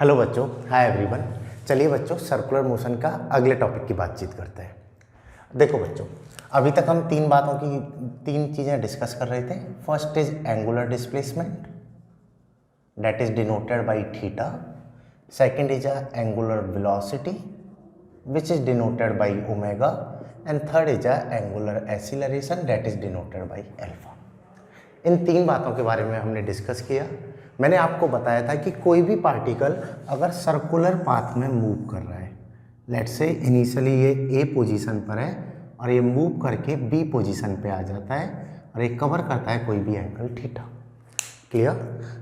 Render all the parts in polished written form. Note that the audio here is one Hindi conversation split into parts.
हेलो बच्चों, हाय एवरीवन। चलिए बच्चों, सर्कुलर मोशन का अगले टॉपिक की बातचीत करते हैं। देखो बच्चों, अभी तक हम तीन चीज़ें डिस्कस कर रहे थे। First is angular displacement, that is denoted by theta. Second is angular velocity which is denoted by omega, and third is angular acceleration that is denoted by alpha. इन तीन बातों के बारे में हमने डिस्कस किया। मैंने आपको बताया था कि कोई भी पार्टिकल अगर सर्कुलर पाथ में मूव कर रहा है, लेट्स से इनिशियली ये ए पोजीशन पर है और ये मूव करके बी पोजीशन पे आ जाता है और ये कवर करता है कोई भी एंगल थीटा। क्लियर?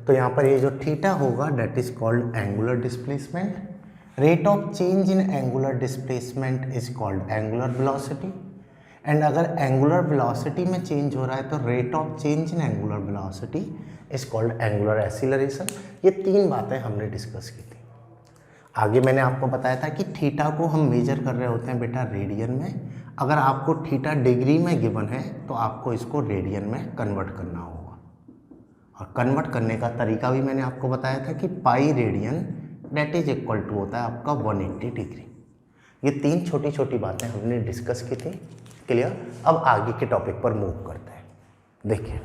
तो यहाँ पर ये जो थीटा होगा that is called angular displacement. Rate of change in angular displacement is called angular velocity. And अगर एंगुलर वेलोसिटी में चेंज हो रहा है तो rate of change in angular velocity is called angular acceleration. ये तीन बातें हमने डिस्कस की थी। आगे मैंने आपको बताया था कि थीटा को हम मेजर कर रहे होते हैं बेटा रेडियन में। अगर आपको थीटा डिग्री में गिवन है तो आपको इसको रेडियन में कन्वर्ट करना होगा, और कन्वर्ट करने का तरीका भी मैंने आपको बताया था कि pi radian that is equal to होता है आपका 180 डिग्री। ये तीन छोटी छोटी बातें हमने डिस्कस की थी। क्लियर? अब आगे के टॉपिक पर मूव करते हैं। देखिए,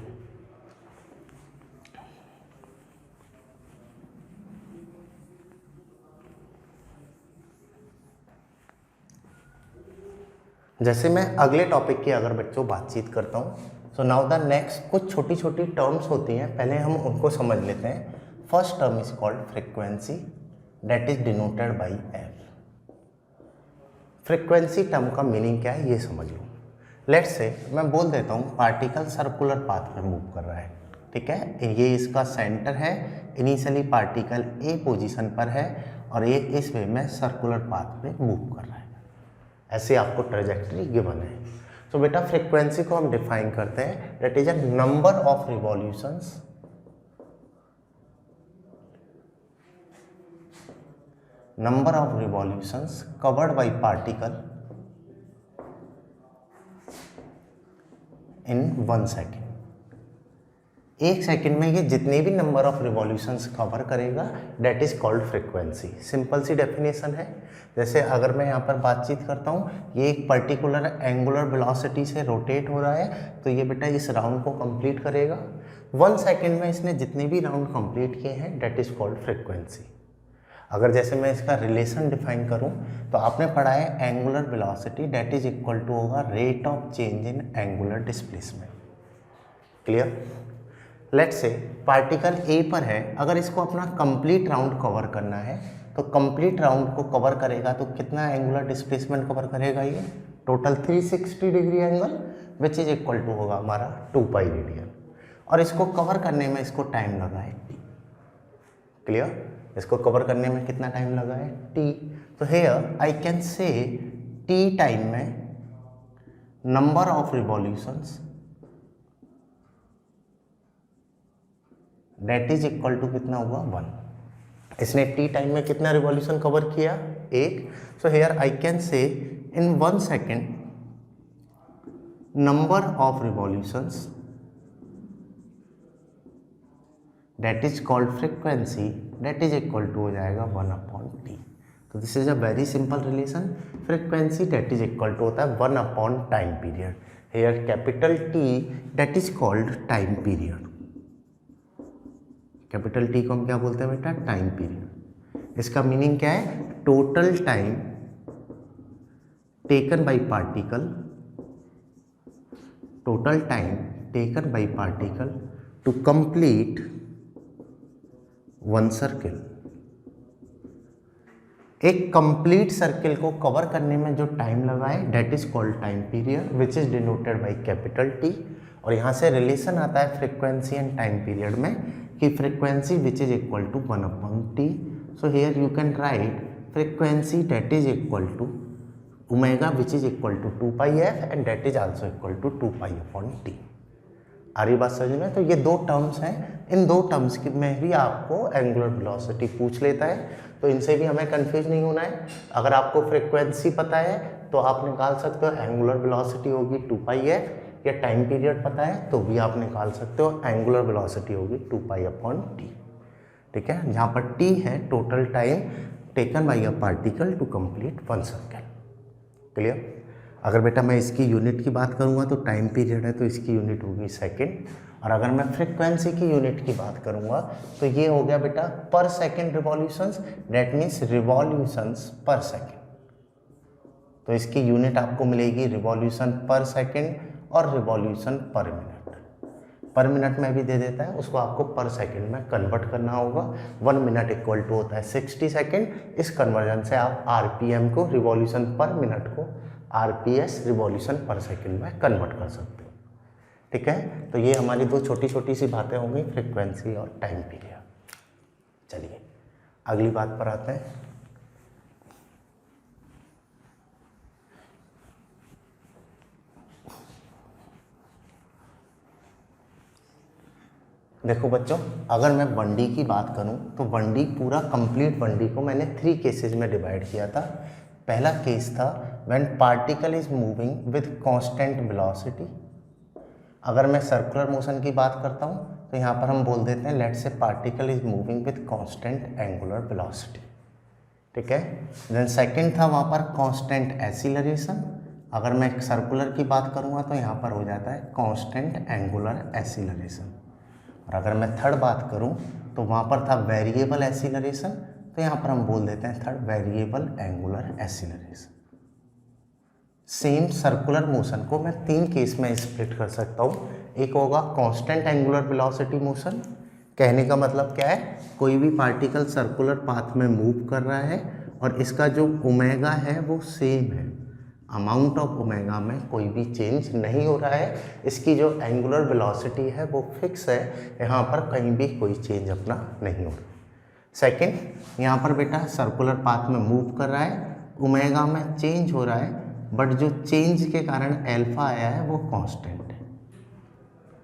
जैसे मैं अगले टॉपिक की अगर बच्चों बातचीत करता हूँ, सो नाउ द नेक्स्ट कुछ छोटी छोटी टर्म्स होती हैं, पहले हम उनको समझ लेते हैं। First term is called frequency that is denoted bye F. Frequency term का मीनिंग क्या है ये समझ लो। लेट्स से मैं बोल देता हूँ पार्टिकल सर्कुलर पाथ में मूव कर रहा है, ठीक है। ये इसका सेंटर है, इनिशियली पार्टिकल ए पोजीशन पर है और ये इस वे में सर्कुलर पाथ में मूव कर रहा है। ऐसे आपको ट्रेजेक्टरी गिवन है। तो बेटा फ्रीक्वेंसी को हम डिफाइन करते हैं that is a number of revolutions covered by particle in 1 second. एक सेकेंड में ये जितने भी नंबर ऑफ रिवॉल्यूशंस कवर करेगा that is called frequency. Simple सी डेफिनेशन है। जैसे अगर मैं यहाँ पर बातचीत करता हूँ, ये एक पर्टिकुलर एंगुलर वेलोसिटी से रोटेट हो रहा है, तो ये बेटा इस राउंड को कंप्लीट करेगा। 1 सेकेंड में इसने जितने भी राउंड कंप्लीट किए हैं दैट इज कॉल्ड फ्रीक्वेंसी। अगर जैसे मैं इसका रिलेशन डिफाइन करूं तो आपने पढ़ा है angular velocity that is equal to होगा rate of change in angular displacement. Clear? Let's say particle A पर है, अगर इसको अपना कंप्लीट राउंड कवर करना है तो कंप्लीट राउंड को कवर करेगा तो कितना एंगुलर डिस्प्लेसमेंट कवर करेगा? ये total 360 degree angle which is equal to होगा हमारा 2 पाई रेडियन, और इसको कवर करने में इसको टाइम लगा है टी। क्लियर? इसको कवर करने में कितना टाइम लगा है? टी। तो here I can say T time में number of revolutions that is equal to कितना हुआ? 1। इसने टी टाइम में कितना रिवॉल्यूशन कवर किया? 1। So here I can say in 1 second number of revolutions that is called frequency that is equal to हो जाएगा 1/t। तो this is a very simple relation. Frequency that is equal to होता है 1 time period. Here capital T that is called time period. Capital T को हम क्या बोलते हैं बेटा? Time period. इसका मीनिंग क्या है? Total time taken by particle to complete 1 circle. एक कंप्लीट सर्किल को कवर करने में जो टाइम लगा है that is called time period which is denoted by capital T. और यहाँ से रिलेशन आता है फ्रीक्वेंसी एंड टाइम पीरियड में कि frequency which is equal to 1/t। So here you can write frequency that is equal to omega which is equal to 2 pi F and that is also equal to 2 पाई/t। आ रही बात समझ में? तो ये दो टर्म्स हैं। इन दो टर्म्स की में भी आपको एंगुलर वेलोसिटी पूछ लेता है, तो इनसे भी हमें कंफ्यूज नहीं होना है। अगर आपको फ्रीक्वेंसी पता है तो आप निकाल सकते हो एंगुलर वेलोसिटी होगी 2 पाई एफ, या टाइम पीरियड पता है तो भी आप निकाल सकते हो एंगुलर वेलोसिटी होगी 2 पाई/t। ठीक है, जहाँ पर टी है total time taken by a particle to complete one circle. Clear. अगर बेटा मैं इसकी यूनिट की बात करूँगा तो टाइम पीरियड है तो इसकी यूनिट होगी सेकेंड, और अगर मैं फ्रीक्वेंसी की यूनिट की बात करूँगा तो ये हो गया बेटा पर second revolutions, that means revolutions पर सेकेंड। तो इसकी यूनिट आपको मिलेगी रिवॉल्यूशन पर सेकेंड और रिवॉल्यूशन पर मिनट। पर मिनट में भी दे देता है, उसको आपको पर सेकेंड में कन्वर्ट करना होगा। 1 मिनट इक्वल टू होता है 60 सेकेंड। इस कन्वर्जन से आप आरपीएम को रिवॉल्यूशन पर मिनट को आरपीएस रिवॉल्यूशन पर सेकेंड में कन्वर्ट कर सकते हो। ठीक है, तो ये हमारी दो छोटी छोटी सी बातें होंगी, फ्रीक्वेंसी और टाइम पीरियड। चलिए अगली बात पर आते हैं। देखो बच्चों, अगर मैं 1D की बात करूं तो 1D पूरा कंप्लीट 1D को मैंने 3 केसेस में डिवाइड किया था। पहला केस था when particle is moving with constant velocity. अगर मैं सर्कुलर मोशन की बात करता हूं तो यहाँ पर हम बोल देते हैं let's say particle is moving with constant angular velocity. ठीक है। देन सेकंड था वहाँ पर कांस्टेंट एक्सीलरेशन। अगर मैं सर्कुलर की बात करूँगा तो यहाँ पर हो जाता है कांस्टेंट एंगुलर एक्सीलरेशन। और अगर मैं थर्ड बात करूं तो वहाँ पर था वेरिएबल एक्सीलरेशन, तो यहाँ पर हम बोल देते हैं third variable angular acceleration. Same circular motion को मैं 3 केस में स्प्लिट कर सकता हूँ। एक होगा कांस्टेंट एंगुलर वेलोसिटी मोशन। कहने का मतलब क्या है, कोई भी पार्टिकल सर्कुलर पाथ में मूव कर रहा है और इसका जो ओमेगा है वो सेम है, अमाउंट ऑफ ओमेगा में कोई भी चेंज नहीं हो रहा है। इसकी जो एंगुलर वेलोसिटी है वो फिक्स है, यहाँ पर कहीं भी कोई चेंज अपना नहीं हो रहा। सेकंड, यहाँ पर बेटा सर्कुलर पाथ में मूव कर रहा है, ओमेगा में चेंज हो रहा है, बट जो चेंज के कारण अल्फा आया है वो कांस्टेंट है।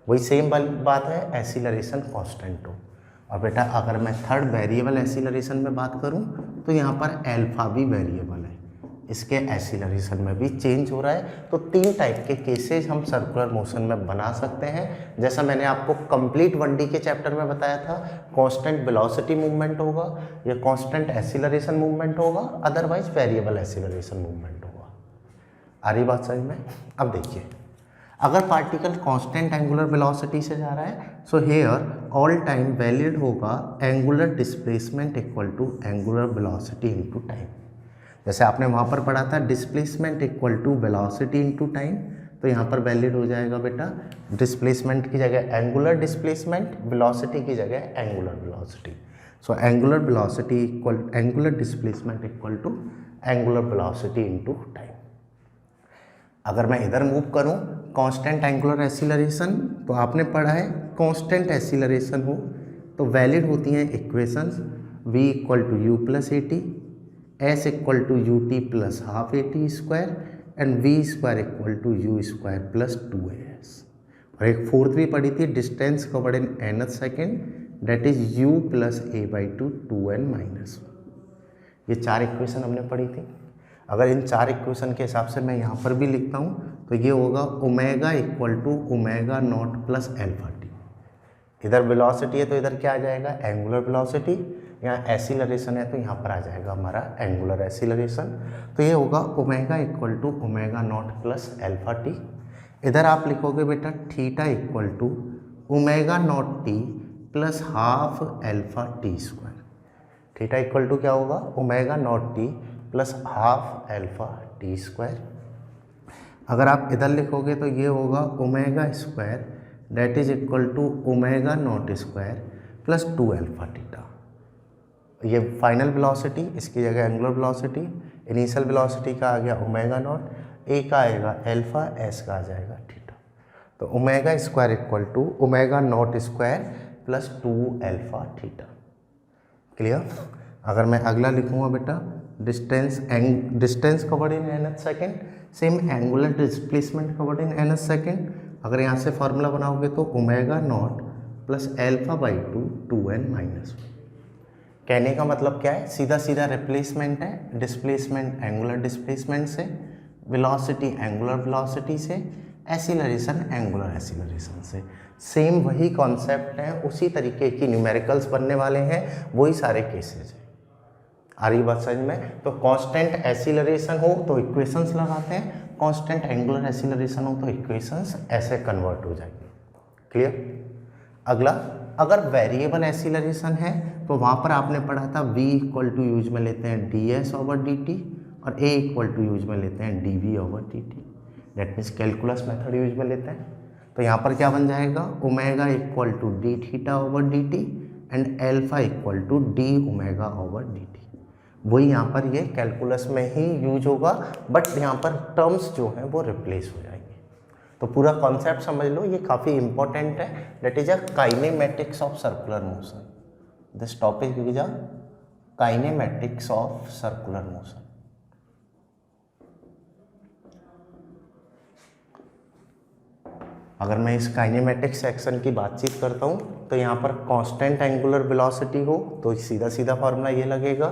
वही सेम बात है एक्सीलरेशन कांस्टेंट हो। और बेटा अगर मैं थर्ड वेरिएबल एक्सीलरेशन में बात करूँ तो यहाँ पर अल्फा भी वेरिएबल है, इसके एक्सीलरेशन में भी चेंज हो रहा है। तो 3 टाइप के केसेस हम सर्कुलर मोशन में बना सकते हैं। जैसा मैंने आपको कंप्लीट 1D के चैप्टर में बताया था, कांस्टेंट वेलोसिटी मूवमेंट होगा या कांस्टेंट एक्सीलरेशन मूवमेंट होगा, अदरवाइज वेरिएबल एक्सीलरेशन मूवमेंट होगा। आ रही बात समझ में। अब देखिए, अगर पार्टिकल कांस्टेंट एंगुलर वेलोसिटी से जा रहा है so here all time valid होगा angular displacement equal to angular velocity into time. जैसे आपने वहाँ पर पढ़ा था displacement equal to velocity into time, तो यहाँ पर वैलिड हो जाएगा बेटा डिस्प्लेसमेंट की जगह एंगुलर डिस्प्लेसमेंट, वेलोसिटी की जगह angular velocity. So angular velocity equal angular displacement equal to angular velocity into time. अगर मैं इधर मूव करूँ कांस्टेंट एंगुलर एक्सीलरेशन, तो आपने पढ़ा है कांस्टेंट एक्सीलरेशन हो तो वैलिड होती हैं equations v equal to U plus A T, S equal to U T plus half A T square and V square equal to U square plus 2as। और एक फोर्थ भी पढ़ी थी distance covered in nth second, that is u plus A by two 2n minus. ये 4 इक्वेशन हमने पढ़ी थी। अगर इन 4 इक्वेशन के हिसाब से मैं यहाँ पर भी लिखता हूँ तो ये होगा omega equal to omega not plus alpha T. इधर वेलोसिटी है तो इधर क्या आ जाएगा एंगुलर वेलोसिटी, यहाँ एक्सीलरेशन है तो यहाँ पर आ जाएगा हमारा एंगुलर एक्सीलरेशन। तो ये होगा omega equal to omega not plus alpha T. इधर आप लिखोगे बेटा theta equal to omega naught T plus half alpha T square. Theta equal to क्या होगा omega naught T plus half alpha T square. अगर आप इधर लिखोगे तो ये होगा omega square that is equal to omega naught square plus 2 alpha theta. ये फाइनल वेलोसिटी, इसकी जगह एंगुलर वेलोसिटी, इनिशियल वेलोसिटी का आ गया ओमेगा नॉट, ए का आएगा अल्फा, एस का आ जाएगा थीटा। तो omega square equal to omega naught square plus 2 alpha theta. Clear. अगर मैं अगला लिखूँगा बेटा distance covered in nth second, same angular displacement covered in nth second. अगर यहाँ से फॉर्मूला बनाओगे तो omega not plus alpha by 2n minus. कहने का मतलब क्या है, सीधा सीधा रिप्लेसमेंट है, डिस्प्लेसमेंट एंगुलर डिस्प्लेसमेंट से, वेलोसिटी एंगुलर वेलोसिटी से, एक्सीलरेशन एंगुलर एक्सीलरेशन से। सेम वही कॉन्सेप्ट है, उसी तरीके की न्यूमेरिकल्स बनने वाले हैं, वही सारे केसेस हैं। आ रही बात समझ में? तो कांस्टेंट एक्सीलरेशन हो तो इक्वेशंस लगाते हैं, कांस्टेंट एंगुलर एक्सीलरेशन हो तो इक्वेशंस ऐसे कन्वर्ट हो जाएंगे। क्लियर? अगला, अगर वेरिएबल एक्सीलरेशन है तो वहाँ पर आपने पढ़ा था v इक्वल टू यूज में लेते हैं ds ओवर dt और a इक्वल टू यूज में लेते हैं dv over dt। That means calculus method use में लेते हैं। तो यहाँ पर क्या बन जाएगा, omega equal to D theta over D T and alpha equal to D omega over D T. वही यहाँ पर ये कैलकुलस में ही यूज होगा, बट यहाँ पर टर्म्स जो हैं वो रिप्लेस हो जाएंगे। तो पूरा कॉन्सेप्ट समझ लो, ये काफ़ी इंपॉर्टेंट है। That is a kinematics of circular motion. This topic is a kinematics of circular motion. अगर मैं इस काइनेमेटिक सेक्शन की बातचीत करता हूँ तो यहाँ पर कांस्टेंट एंगुलर वेलोसिटी हो तो सीधा सीधा फार्मूला ये लगेगा,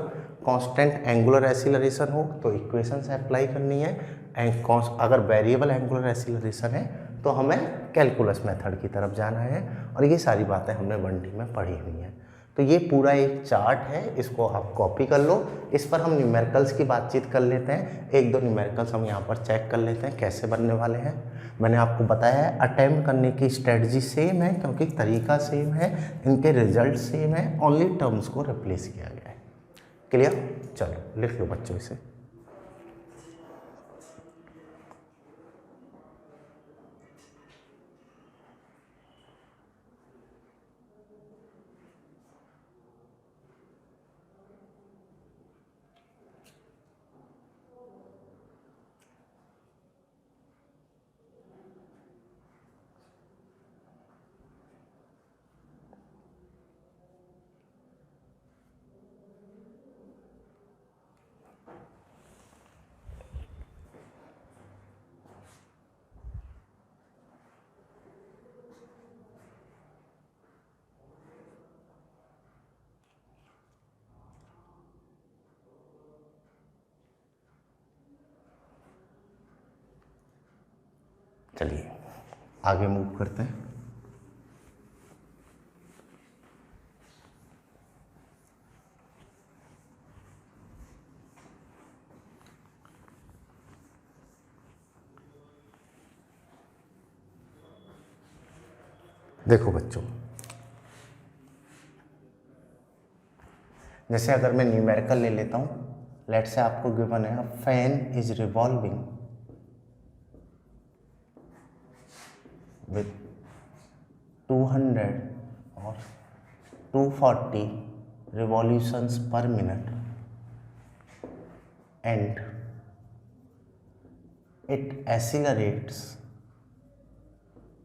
कांस्टेंट एंगुलर एक्सीलरेशन हो तो इक्वेशंस अप्लाई करनी है, एंड अगर वेरिएबल एंगुलर एक्सीलरेशन है तो हमें कैलकुलस मेथड की तरफ जाना है। और ये सारी बातें हमने 1D में पढ़ी हुई हैं। तो ये पूरा एक चार्ट है, इसको आप कॉपी कर लो। इस पर हम न्यूमेरिकल्स की बातचीत कर लेते हैं। एक दो न्यूमेरिकल्स हम यहाँ पर चेक कर लेते हैं कैसे बनने वाले हैं। मैंने आपको बताया है अटेम्प्ट करने की स्ट्रेटजी सेम है, क्योंकि तरीका सेम है, इनके रिजल्ट सेम है, ओनली टर्म्स को रिप्लेस किया गया है। क्लियर? चलो लिख लो बच्चों इसे। चलिए आगे मूव करते हैं। देखो बच्चों, जैसे अगर मैं न्यूमेरिकल ले लेता हूँ, लेट से आपको गिवन है fan is revolving with 200 or 240 revolutions per minute and it accelerates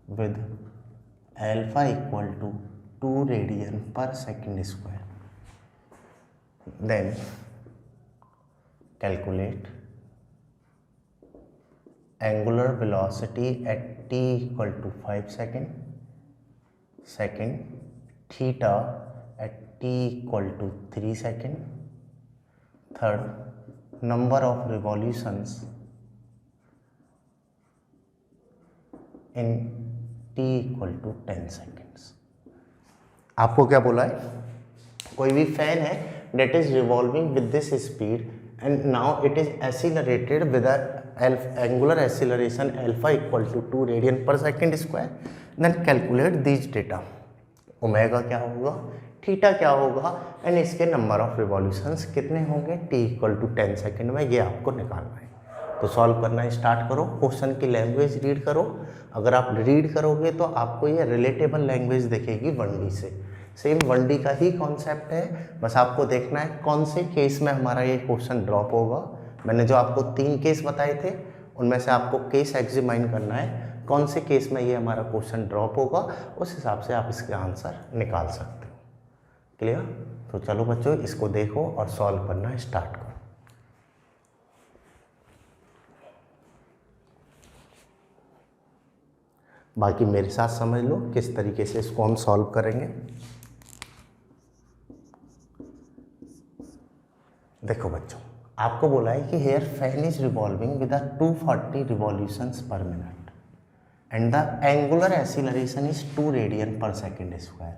with alpha equal to 2 radian per second square. Then calculate angular velocity at t equal to 5 second, theta at t equal to 3 second, third number of revolutions in t equal to 10 seconds. आपको क्या बोला है, कोई भी फैन है that is revolving with this speed and now it is accelerated with a angular acceleration alpha equal to 2 radian per second square. Then calculate these data. Omega क्या होगा, थीटा क्या होगा, एंड इसके नंबर ऑफ रिवॉल्यूशंस कितने होंगे t इक्वल टू 10 सेकेंड में, ये आपको निकालना है। तो सॉल्व करना स्टार्ट करो, क्वेश्चन की लैंग्वेज रीड करो। अगर आप रीड करोगे तो आपको ये रिलेटेबल लैंग्वेज दिखेगी 1D से। सेम 1D का ही कॉन्सेप्ट है, बस आपको देखना है कौन से केस में हमारा ये क्वेश्चन ड्रॉप होगा। मैंने जो आपको 3 केस बताए थे उनमें से आपको केस एग्जामिन करना है, कौन से केस में ये हमारा क्वेश्चन ड्रॉप होगा, उस हिसाब से आप इसके आंसर निकाल सकते हो। क्लियर? तो चलो बच्चों इसको देखो और सॉल्व करना स्टार्ट करो। बाकी मेरे साथ समझ लो किस तरीके से इसको हम सॉल्व करेंगे। देखो बच्चों, आपको बोला है कि here fan is revolving with 240 revolutions per minute and the angular acceleration is 2 radian per second square.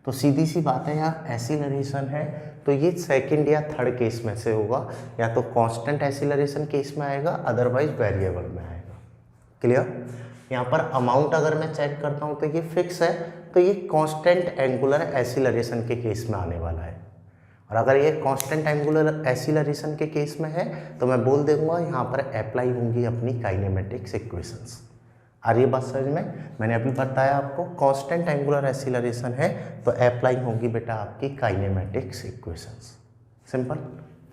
तो सीधी सी बात है, यहाँ एक्सीलरेशन है तो ये सेकंड या थर्ड केस में से होगा, या तो कांस्टेंट एक्सीलरेशन केस में आएगा, अदरवाइज वेरिएबल में आएगा। क्लियर? यहाँ पर अमाउंट अगर मैं चेक करता हूँ तो ये फिक्स है, तो ये कांस्टेंट एंगुलर एक्सीलरेशन के केस में आने वाला है। और अगर ये कांस्टेंट एंगुलर एक्सीलरेशन के केस में है तो मैं बोल दूंगा यहाँ पर अप्लाई होंगी अपनी काइनेमेटिक्स इक्वेशंस। आ रही है बात समझ में? मैंने अभी बताया आपको कांस्टेंट एंगुलर एक्सीलरेशन है तो अप्लाई होंगी बेटा आपकी काइनेमेटिक्स इक्वेशंस। सिंपल।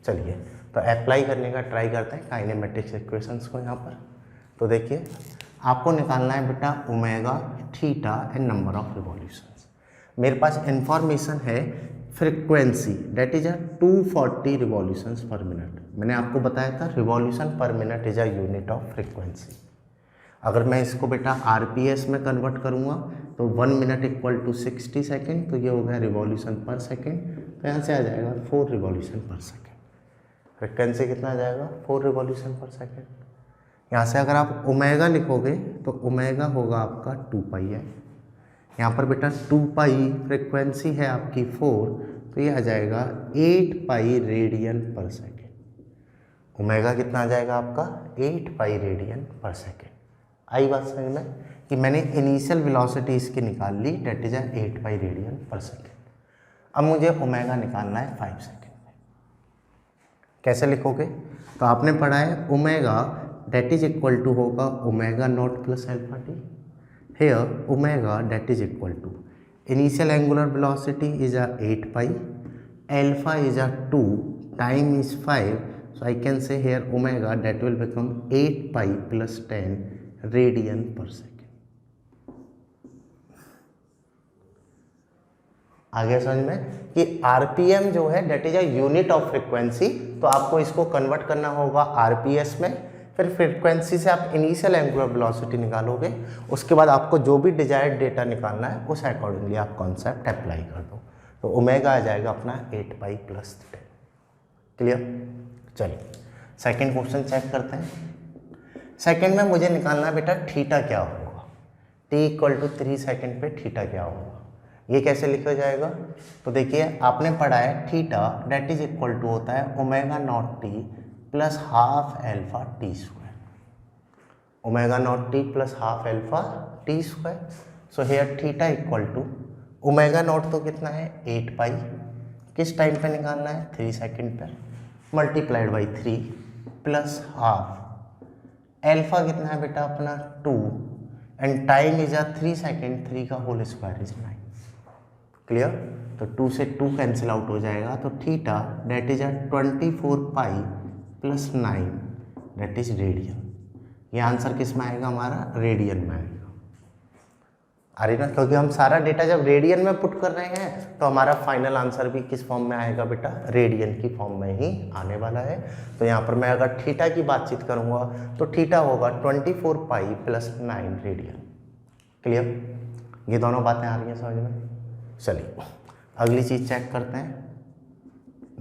चलिए तो अप्लाई करने का ट्राई करते हैं काइनेमेटिक्स इक्वेशंस को यहाँ पर। तो देखिए आपको निकालना है बेटा omega theta and number of revolutions. मेरे पास इंफॉर्मेशन है frequency that is 240 revolutions per minute. मैंने आपको बताया था रिवॉल्यूशन पर minute is a unit of frequency. अगर मैं इसको बेटा आरपीएस में कन्वर्ट करूँगा तो 1 मिनट इक्वल टू 60 सेकेंड, तो ये हो गया रिवॉल्यूशन पर सेकेंड। तो यहाँ से आ जाएगा 4 रिवॉल्यूशन पर सेकेंड। फ्रिक्वेंसी कितना आ जाएगा? 4 रिवॉल्यूशन पर सेकेंड। यहाँ से अगर आप ओमेगा लिखोगे तो ओमेगा होगा आपका 2 पाई है। यहाँ पर बेटा 2 पाई फ्रिक्वेंसी है आपकी 4, तो ये आ जाएगा 8 pi radian per second. Omega कितना आ जाएगा आपका? 8 पाई रेडियन पर सेकेंड। आई बात समझ में कि मैंने इनिशियल वेलोसिटी इसकी निकाल ली, date is 8 pi radian per second. अब मुझे ओमेगा निकालना है 5 सेकेंड में। कैसे लिखोगे? तो आपने पढ़ा है omega that is equal to होगा omega not plus alpha T. Here omega that is equal to initial angular velocity is 8 pi, alpha is 2, time is 5, so I can say here omega that will become 8 pi plus 10 radian per second. आगे समझ में कि आरपीएम जो है that is a unit of frequency, तो आपको इसको कन्वर्ट करना होगा आरपीएस में। फिर फ्रीक्वेंसी से आप इनिशियल एंगुलर वेलोसिटी निकालोगे, उसके बाद आपको जो भी डिजायर्ड डेटा निकालना है उस अकॉर्डिंगली आप कॉन्सेप्ट अप्लाई कर दो। तो ओमेगा आ जाएगा अपना 8 पाई प्लस 10। क्लियर? चलिए सेकेंड क्वेश्चन चेक करते हैं। सेकेंड में मुझे निकालना है बेटा थीटा क्या होगा। t इक्वल टू 3 सेकेंड पे थीटा क्या होगा, ये कैसे लिखा जाएगा? तो देखिए आपने पढ़ा है theta that is equal to होता है omega naught T plus half alpha T square. Omega naught T plus half alpha T square. So here theta equal to omega naught तो कितना है 8 पाई, किस टाइम पे निकालना है 3 सेकेंड पे, multiplied by 3 plus half alpha कितना है बेटा अपना 2 एंड टाइम इज 3 सेकेंड, 3 का होल स्क्वायर इज 9। क्लियर? तो 2 से 2 कैंसिल आउट हो जाएगा, तो theta that is 24 pi plus 9 that is radian. ये आंसर किस में आएगा हमारा? रेडियन में आएगा। अरे ना, क्योंकि हम सारा डेटा जब रेडियन में पुट कर रहे हैं तो हमारा फाइनल आंसर भी किस फॉर्म में आएगा बेटा? रेडियन की फॉर्म में ही आने वाला है। तो यहाँ पर मैं अगर थीटा की बातचीत करूँगा तो थीटा होगा 24 पाई प्लस 9 रेडियन। क्लियर? ये दोनों बातें आ रही हैं समझ में? चलिए अगली चीज़ चेक करते हैं।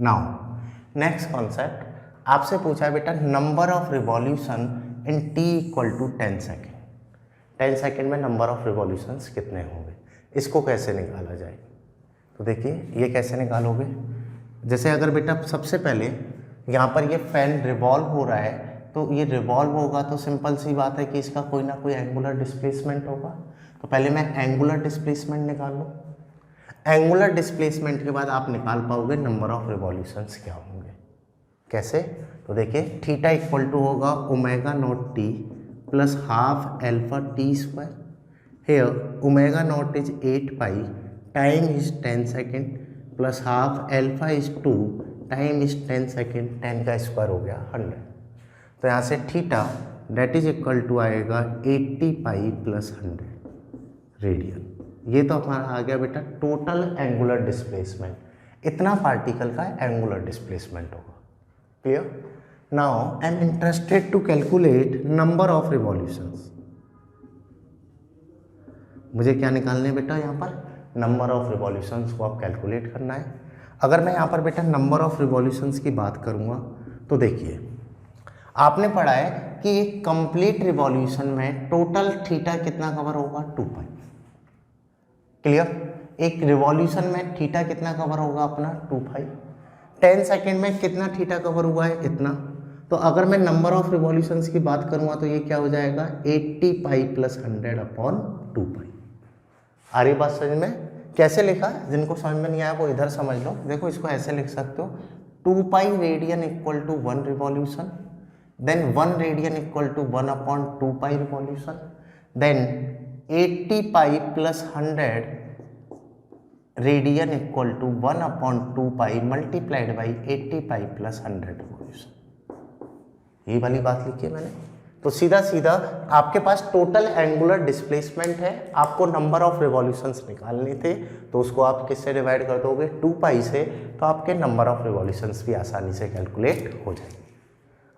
नाउ नेक्स्ट कॉन्सेप्ट आपसे पूछा है बेटा number of revolution in t equal to 10 second. 10 second में नंबर ऑफ रिवॉल्यूशंस कितने होंगे, इसको कैसे निकाला जाए? तो देखिए ये कैसे निकालोगे? जैसे अगर बेटा सबसे पहले यहाँ पर ये फैन रिवॉल्व हो रहा है, तो ये रिवॉल्व होगा तो सिंपल सी बात है कि इसका कोई ना कोई एंगुलर डिस्प्लेसमेंट होगा। तो पहले मैं एंगुलर डिस्प्लेसमेंट निकाल लूँ। एंगुलर डिस्प्लेसमेंट के बाद आप निकाल पाओगे नंबर ऑफ रिवॉल्यूशंस क्या होंगे। कैसे? तो देखिए थीटा इक्वल टू होगा omega naught T plus half alpha T square. Here omega naught is 8 pi, time is 10 second plus half alpha is 2, time is 10 second, 10 का स्क्वायर हो गया 100। तो यहाँ से theta that is equal to आएगा 80 पाई प्लस 100 रेडियन। ये तो हमारा आ गया बेटा टोटल एंगुलर डिस्प्लेसमेंट, इतना पार्टिकल का एंगुलर डिस्प्लेसमेंट होगा। Clear? Now I am interested to calculate number of revolutions. मुझे क्या निकालने है बेटा? यहाँ पर नंबर ऑफ रिवॉल्यूशंस को आप कैलकुलेट करना है। अगर मैं यहाँ पर बेटा नंबर ऑफ रिवॉल्यूशंस की बात करूँगा तो देखिए आपने पढ़ा है कि एक कंप्लीट रिवॉल्यूशन में टोटल थीटा कितना कवर होगा, 2 पाई। क्लियर? एक रिवॉल्यूशन में थीटा कितना कवर होगा अपना, 2 पाई। 10 सेकेंड में कितना थीटा कवर हुआ है, इतना। तो अगर मैं नंबर ऑफ रिवॉल्यूशंस की बात करूंगा तो ये क्या हो जाएगा, 80 पाई प्लस 100 अपॉन 2 पाई। आ रही बात समझ में? कैसे लिखा, जिनको समझ में नहीं आया वो इधर समझ लो। देखो इसको ऐसे लिख सकते हो, 2 pi radian equal to 1 revolution, then 1 radian equal to 1 upon 2 pi revolution, then 80 pi plus 100 radian equal to 1 upon 2 pi multiplied by 80 pi plus 100 revolution. ये वाली बात लिखी है मैंने। तो सीधा सीधा आपके पास टोटल एंगुलर डिस्प्लेसमेंट है, आपको नंबर ऑफ रिवॉल्यूशंस निकालने थे, तो उसको आप किससे डिवाइड कर दोगे, 2 पाई से, तो आपके नंबर ऑफ रिवॉल्यूशंस भी आसानी से कैलकुलेट हो जाएगी।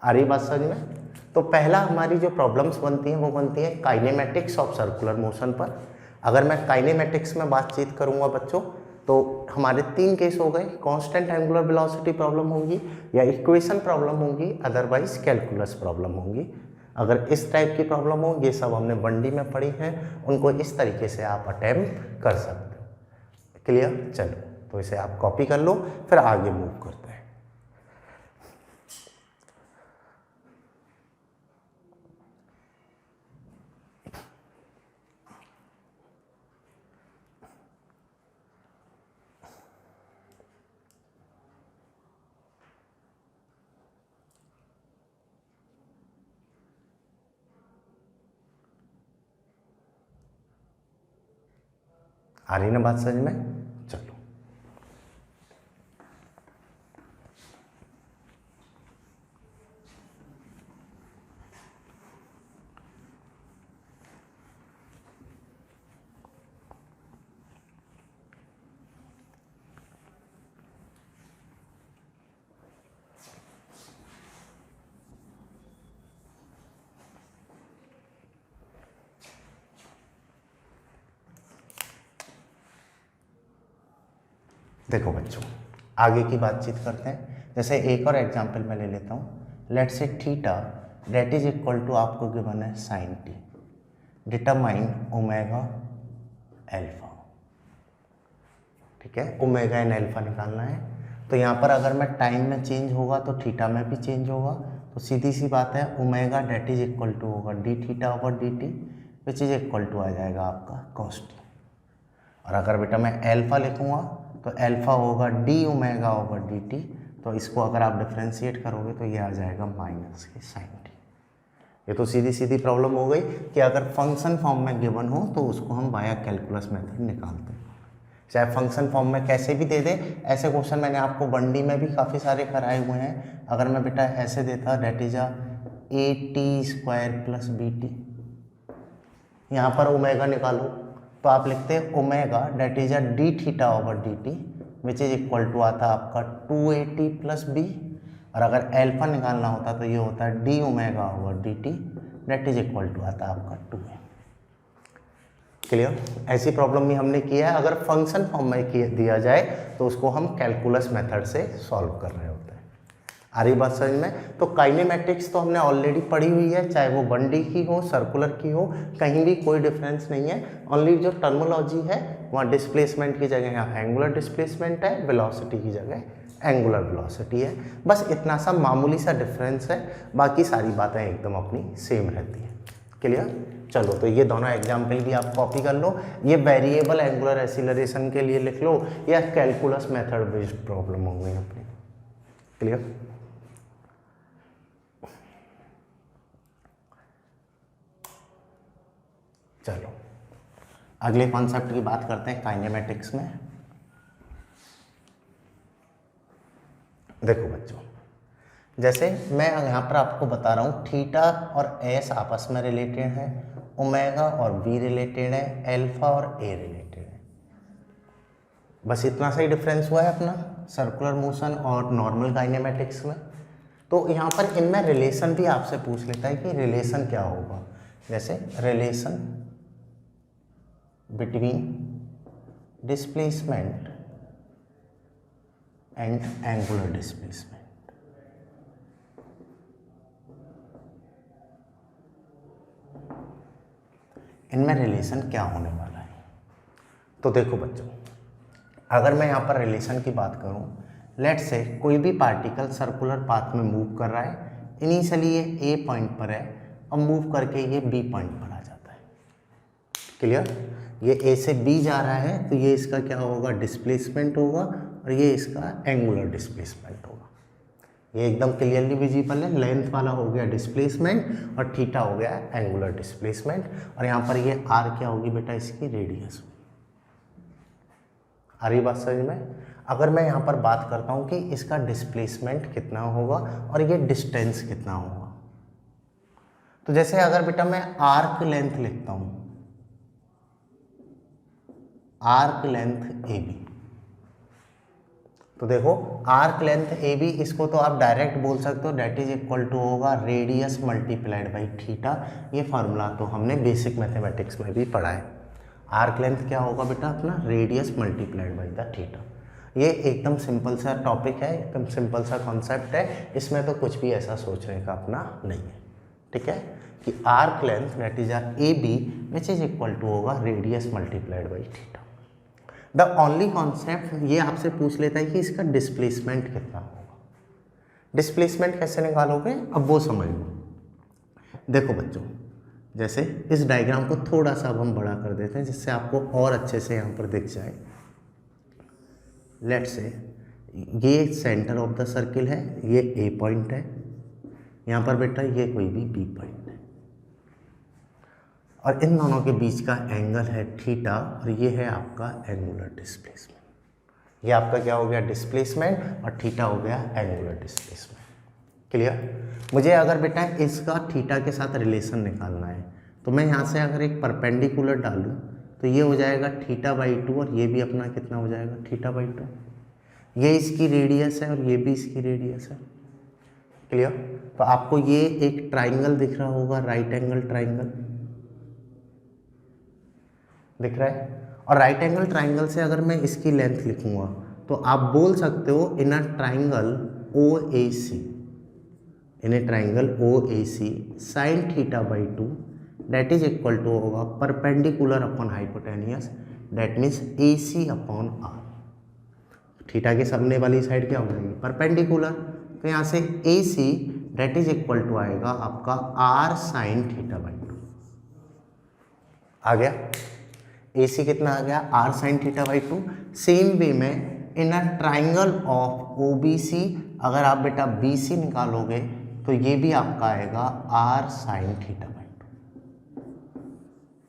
आ रही बात समझ में? तो पहला हमारी जो प्रॉब्लम्स बनती हैं वो बनती है काइनेमेटिक्स ऑफ सर्कुलर मोशन पर। अगर मैं काइनेमेटिक्स में बातचीत करूंगा बच्चों, तो हमारे 3 केस हो गए, कांस्टेंट एंगुलर वेलोसिटी प्रॉब्लम होगी, या इक्वेशन प्रॉब्लम होगी, अदरवाइज कैलकुलस प्रॉब्लम होगी। अगर इस टाइप की प्रॉब्लम हो, ये सब हमने 1D में पढ़ी हैं, उनको इस तरीके से आप अटेम्प्ट कर सकते हो। क्लियर? चलो तो इसे आप कॉपी कर लो, फिर आगे मूव करते हैं। आ रही ना बात समझ में? चलो देखो बच्चों, आगे की बातचीत करते हैं। जैसे एक और एग्जांपल मैं ले लेता हूँ। Let's say theta that is equal to, आपको गिवन है sine t, determine omega alpha. ठीक है, ओमेगा एंड एल्फा निकालना है। तो यहाँ पर अगर मैं टाइम में चेंज होगा तो थीटा में भी चेंज होगा। तो सीधी सी बात है, omega that is equal to होगा D theta over D T, which is equal to आ जाएगा आपका कॉस टी। और अगर बेटा मैं एल्फा लिखूँगा तो एल्फा होगा D omega over D T. तो इसको अगर आप डिफ्रेंशिएट करोगे तो ये आ जाएगा माइनस के साइन टी। ये तो सीधी सीधी प्रॉब्लम हो गई कि अगर फंक्शन फॉर्म में गिवन हो तो उसको हम बाया कैलकुलस मेथड निकालते हैं। चाहे फंक्शन फॉर्म में कैसे भी दे दे, ऐसे क्वेश्चन मैंने आपको 1D में भी काफ़ी सारे कराए हुए हैं। अगर मैं बेटा ऐसे देता that is a T square plus b t, यहाँ पर ओमेगा निकालो तो आप लिखते हैं omega that is d theta over D T, which is equal to आता आपका 280 प्लस बी। और अगर एल्फा निकालना होता तो ये होता है d omega over D t, that is equal to आता आपका 2a। क्लियर? ऐसी प्रॉब्लम भी हमने किया है। अगर फंक्शन फॉर्म में दिया जाए तो उसको हम कैलकुलस मेथड से सॉल्व कर रहे होते हैं। आ रही बात समझ में? तो काइनेमेटिक्स तो हमने ऑलरेडी पढ़ी हुई है, चाहे वो 1D की हो, सर्कुलर की हो, कहीं भी कोई डिफरेंस नहीं है। ओनली जो टर्मोलॉजी है वहाँ डिस्प्लेसमेंट की जगह यहाँ एंगुलर डिस्प्लेसमेंट है, वेलोसिटी की जगह एंगुलर वेलोसिटी है। बस इतना सा मामूली सा डिफरेंस है, बाकी सारी बातें एकदम अपनी सेम रहती हैं। क्लियर? चलो तो ये दोनों एग्जाम्पल भी आप कॉपी कर लो। ये वेरिएबल एंगुलर एक्सीलरेशन के लिए लिख लो, या कैलकुलस मेथड बेस्ड प्रॉब्लम हो गई अपनी। क्लियर? चलो अगले कॉन्सेप्ट की बात करते हैं काइनेमेटिक्स में। देखो बच्चों, जैसे मैं यहाँ पर आपको बता रहा हूँ थीटा और एस आपस में रिलेटेड है, ओमेगा और वी रिलेटेड है, एल्फा और ए रिलेटेड है। बस इतना सा ही डिफरेंस हुआ है अपना सर्कुलर मोशन और नॉर्मल काइनेमेटिक्स में। तो यहाँ पर इनमें रिलेशन भी आपसे पूछ लेता है कि रिलेशन क्या होगा। जैसे relation between displacement and angular displacement. इनमें रिलेशन क्या होने वाला है। तो देखो बच्चों, अगर मैं यहाँ पर रिलेशन की बात करूँ, लेट से कोई भी पार्टिकल सर्कुलर पाथ में मूव कर रहा है, इनिशियली ये ए पॉइंट पर है और मूव करके ये बी पॉइंट पर आ जाता है। क्लियर? ये ए से बी जा रहा है तो ये इसका क्या होगा, डिस्प्लेसमेंट होगा, और ये इसका एंगुलर डिस्प्लेसमेंट होगा। ये एकदम क्लियरली विजिबल है। लेंथ वाला हो गया डिस्प्लेसमेंट और थीटा हो गया एंगुलर डिस्प्लेसमेंट, और यहाँ पर ये आर क्या होगी बेटा, इसकी रेडियस। आ रही बात समझ में? अगर मैं यहाँ पर बात करता हूँ कि इसका डिस्प्लेसमेंट कितना होगा और ये डिस्टेंस कितना होगा, तो जैसे अगर बेटा मैं आर्क लेंथ लिखता हूँ, आर्क लेंथ ए बी, तो देखो आर्क लेंथ ए बी, इसको तो आप डायरेक्ट बोल सकते हो, डेट इज इक्वल टू होगा रेडियस मल्टीप्लाइड बाई थीटा। ये फार्मूला तो हमने बेसिक मैथमेटिक्स में भी पढ़ा है। आर्क लेंथ क्या होगा बेटा अपना, radius multiplied by the theta. ये एकदम सिंपल सा टॉपिक है, एकदम सिंपल सा कॉन्सेप्ट है, इसमें तो कुछ भी ऐसा सोचने का अपना नहीं है। ठीक है, कि arc length that is A B which is equal to होगा radius multiplied by theta. The only concept ये आपसे पूछ लेता है कि इसका डिस्प्लेसमेंट कितना होगा। डिस्प्लेसमेंट कैसे निकालोगे, अब वो समझ लो। देखो बच्चों, जैसे इस डायग्राम को थोड़ा सा अब हम बड़ा कर देते हैं जिससे आपको और अच्छे से यहाँ पर दिख जाए। लेट्स से ये सेंटर ऑफ द सर्किल है, ये ए पॉइंट है, यहाँ पर बेटा ये कोई भी बी पॉइंट है, और इन दोनों के बीच का एंगल है थीटा, और ये है आपका एंगुलर डिस्प्लेसमेंट। ये आपका क्या हो गया, डिस्प्लेसमेंट, और थीटा हो गया एंगुलर डिस्प्लेसमेंट। क्लियर? मुझे अगर बेटा इसका थीटा के साथ रिलेशन निकालना है, तो मैं यहाँ से अगर एक परपेंडिकुलर डालूँ तो ये हो जाएगा थीटा बाई 2, और ये भी अपना कितना हो जाएगा, थीटा बाई 2। ये इसकी रेडियस है और ये भी इसकी रेडियस है। क्लियर? तो आपको ये एक ट्राइंगल दिख रहा होगा, राइट एंगल ट्राइंगल दिख रहा है, और राइट एंगल ट्राइंगल से अगर मैं इसकी लेंथ लिखूंगा तो आप बोल सकते हो in uh triangle O A C, in a triangle O A C sine theta by 2 that is equal to होगा perpendicular upon hypotenuse, that means A C upon R. Theta के सामने वाली साइड क्या हो जाएगी, परपेंडिकुलर, तो यहाँ से A C that is equal to आएगा आपका आर साइन थीटा बाई 2। आ गया? ए सी कितना आ गया, R sine theta by 2। Same way में in uh triangle of O B C, अगर आप बेटा बी सी निकालोगे तो ये भी आपका आएगा आर साइन थीटा बाई 2।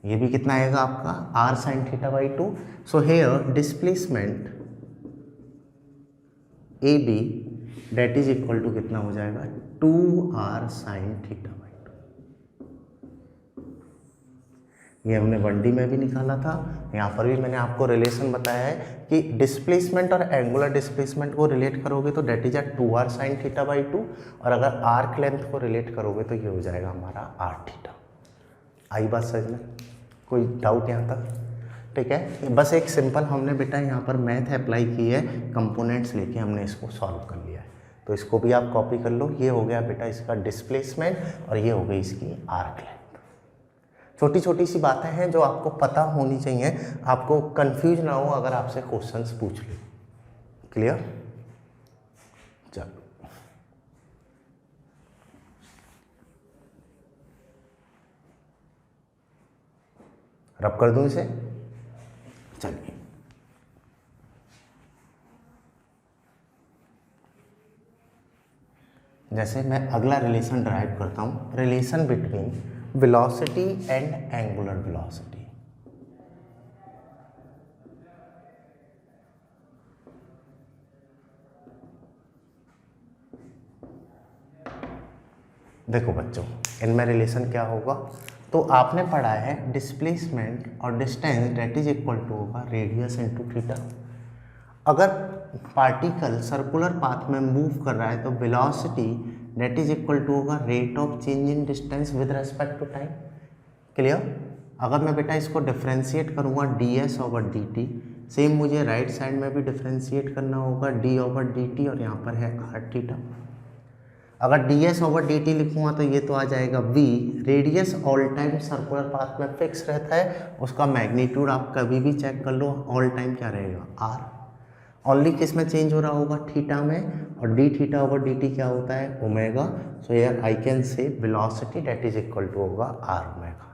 ये भी कितना आएगा आपका, are sine theta by 2। So here displacement A B that is equal to कितना हो जाएगा, 2r साइन थीटा बाई 2। ये हमने 1D में भी निकाला था, यहाँ पर भी मैंने आपको रिलेशन बताया है कि डिस्प्लेसमेंट और एंगुलर डिस्प्लेसमेंट को रिलेट करोगे तो that is 2r sine theta by 2, और अगर आर्क लेंथ को रिलेट करोगे तो ये हो जाएगा हमारा r थीटा। आई बात समझ में? कोई डाउट यहाँ तक? ठीक है, बस एक सिंपल हमने बेटा यहाँ पर मैथ अप्लाई की है, कंपोनेंट्स लेके हमने इसको सॉल्व कर लिया है, तो इसको भी आप कॉपी कर लो। ये हो गया बेटा इसका डिस्प्लेसमेंट, और ये हो गई इसकी आर्क लेंथ। छोटी छोटी सी बातें हैं जो आपको पता होनी चाहिए, आपको कंफ्यूज ना हो अगर आपसे क्वेश्चंस पूछ ले। क्लियर? चलो रब कर दूं इसे। चलिए जैसे मैं अगला रिलेशन ड्राइव करता हूं, relation between velocity and angular velocity. देखो बच्चों, इनमें रिलेशन क्या होगा, तो आपने पढ़ा है डिस्प्लेसमेंट और distance that is equal to होगा रेडियस इनटू थीटा। अगर पार्टिकल सर्कुलर पाथ में मूव कर रहा है तो velocity that is equal to होगा rate of change in distance with respect to time. Clear? अगर मैं बेटा इसको डिफ्रेंशिएट करूँगा ds ओवर dt, सेम मुझे राइट साइड में भी डिफ्रेंशिएट करना होगा d ओवर dt, और यहाँ पर है r थीटा। अगर ds ओवर dt लिखूँगा तो ये तो आ जाएगा v। Radius all time circular path में फिक्स रहता है, उसका मैग्नीट्यूड आप कभी भी चेक कर लो, ऑल टाइम क्या रहेगा r। ओनली किस में चेंज हो रहा होगा, थीटा में, और d theta over D t क्या होता है, omega. So here I can say velocity that is equal to होगा आर ओमेगा।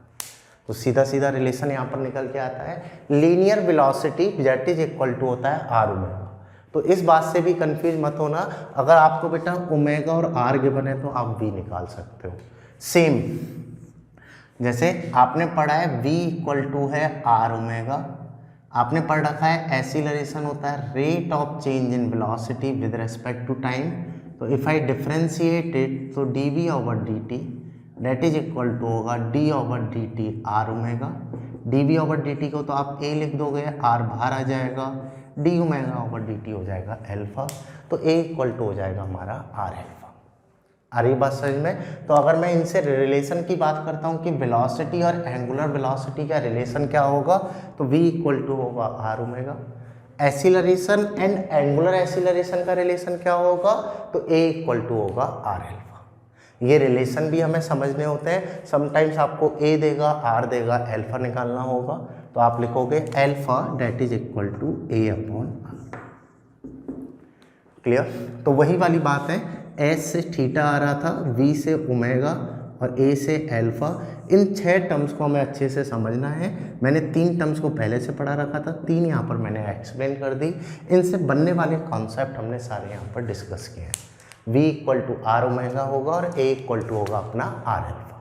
तो सीधा सीधा रिलेशन यहाँ पर निकल के आता है, linear velocity that is equal to होता है आर ओमेगा। तो इस बात से भी कंफ्यूज मत होना, अगर आपको बेटा ओमेगा और आर गिवन है तो आप v निकाल सकते हो। सेम जैसे आपने पढ़ा है v इक्वल टू है आर ओमेगा, आपने पढ़ रखा है एक्सीलरेशन होता है rate of change in velocity with respect to time. तो इफ आई डिफरेंशिएट इट तो dv over dt that is equal to होगा d over dt r omega. dv over dt को तो आप a लिख दोगे, r बाहर आ जाएगा, d ओमेगा ओवर dt हो जाएगा अल्फा। तो a इक्वल टू हो जाएगा हमारा r अल्फा। आ रही बात समझ में। तो अगर मैं इनसे रिलेशन की बात करता हूँ कि वेलोसिटी और एंगुलर वेलोसिटी का रिलेशन क्या होगा, तो v इक्वल टू होगा r omega. Acceleration and angular acceleration का रिलेशन क्या होगा, तो a इक्वल टू होगा r अल्फा। ये रिलेशन भी हमें समझने होते हैं। समटाइम्स आपको a देगा, r देगा, अल्फा निकालना होगा, तो आप लिखोगे alpha that is equal to a upon r। Clear. तो वही वाली बात है, s से थीटा आ रहा था, v से ओमेगा और a से अल्फा। इन 6 टर्म्स को हमें अच्छे से समझना है। मैंने 3 टर्म्स को पहले से पढ़ा रखा था, 3 यहाँ पर मैंने एक्सप्लेन कर दी। इनसे बनने वाले कॉन्सेप्ट हमने सारे यहाँ पर डिस्कस किए हैं। v equal to r omega होगा और a इक्वल टू होगा अपना r alpha.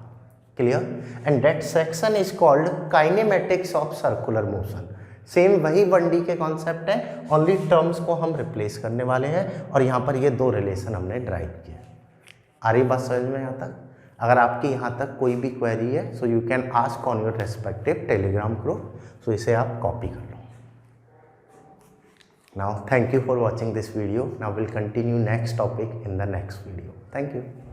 Clear. And that section is called kinematics of circular motion. Same वही 1D के कॉन्सेप्ट है, ओनली टर्म्स को हम रिप्लेस करने वाले हैं और यहाँ पर ये 2 रिलेशन हमने ड्राइव किए। आ रही बात समझ में यहाँ तक। अगर आपकी यहाँ तक कोई भी क्वेरी है so you can ask on your respective Telegram group. So इसे आप कॉपी कर लो। Now, thank you for watching this video. Now we'll continue next topic in the next video. Thank you.